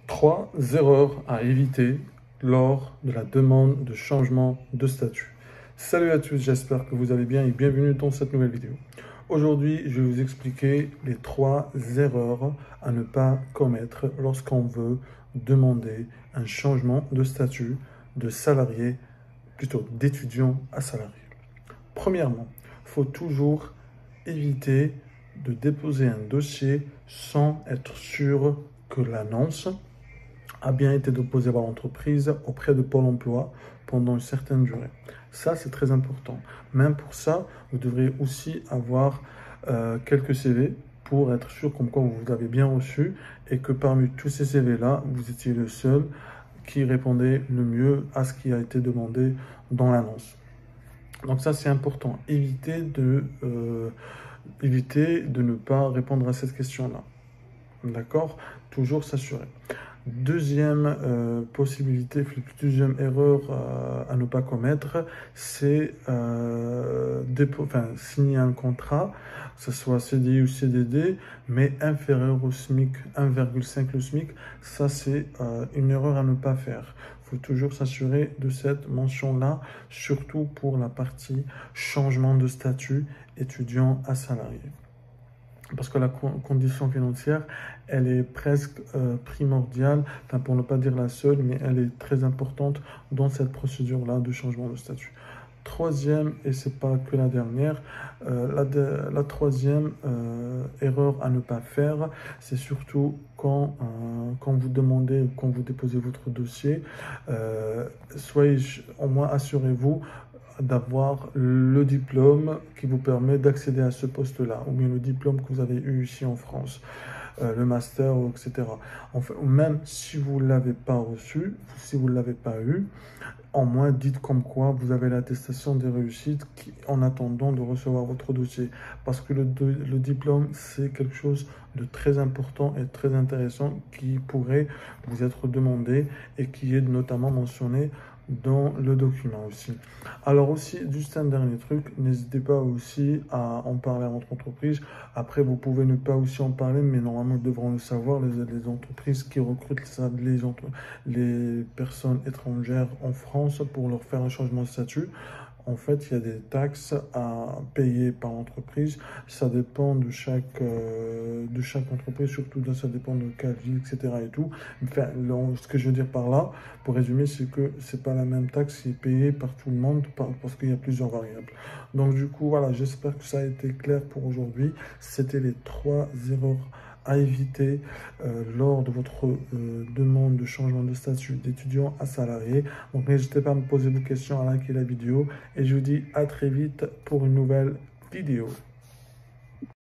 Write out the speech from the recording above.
Trois erreurs à éviter lors de la demande de changement de statut. Salut à tous, j'espère que vous allez bien et bienvenue dans cette nouvelle vidéo. Aujourd'hui, je vais vous expliquer les trois erreurs à ne pas commettre lorsqu'on veut demander un changement de statut de salarié, plutôt d'étudiant à salarié. Premièrement, il faut toujours éviter de déposer un dossier sans être sûr que l'annonce a bien été déposée par l'entreprise auprès de Pôle emploi pendant une certaine durée. Ça, c'est très important. Même pour ça, vous devrez aussi avoir quelques CV pour être sûr comme quoi vous l'avez bien reçu et que parmi tous ces CV-là, vous étiez le seul qui répondait le mieux à ce qui a été demandé dans l'annonce. Donc ça, c'est important. Évitez de ne pas répondre à cette question-là. D'accord? Toujours s'assurer. Deuxième possibilité, deuxième erreur à ne pas commettre, c'est signer un contrat, que ce soit CDI ou CDD, mais inférieur au SMIC, 1,5 le SMIC. Ça, c'est une erreur à ne pas faire. Il faut toujours s'assurer de cette mention-là, surtout pour la partie changement de statut étudiant à salarié. Parce que la condition financière, elle est presque primordiale, enfin pour ne pas dire la seule, mais elle est très importante dans cette procédure-là de changement de statut. Troisième, et c'est pas que la dernière, la troisième erreur à ne pas faire, c'est surtout quand vous demandez, quand vous déposez votre dossier, soyez au moins assurez-vous d'avoir le diplôme qui vous permet d'accéder à ce poste-là, ou bien le diplôme que vous avez eu ici en France, le master, etc. Enfin, même si vous ne l'avez pas reçu, si vous ne l'avez pas eu, au moins dites comme quoi vous avez l'attestation des réussites en attendant de recevoir votre dossier. Parce que le diplôme, c'est quelque chose de très important et très intéressant qui pourrait vous être demandé et qui est notamment mentionné dans le document aussi. Alors aussi, juste un dernier truc, n'hésitez pas aussi à en parler à votre entreprise. Après, vous pouvez ne pas aussi en parler, mais normalement, ils devront le savoir, les entreprises qui recrutent les personnes étrangères en France pour leur faire un changement de statut. En fait, il y a des taxes à payer par l'entreprise. Ça dépend de chaque entreprise, surtout ça dépend de quelle ville, etc. et tout. Enfin, ce que je veux dire par là, pour résumer, c'est que c'est pas la même taxe qui est payée par tout le monde parce qu'il y a plusieurs variables. Donc du coup, voilà, j'espère que ça a été clair pour aujourd'hui. C'était les trois erreurs à éviter lors de votre demande de changement de statut d'étudiant à salarié. Donc n'hésitez pas à me poser vos questions, à liker la vidéo et je vous dis à très vite pour une nouvelle vidéo.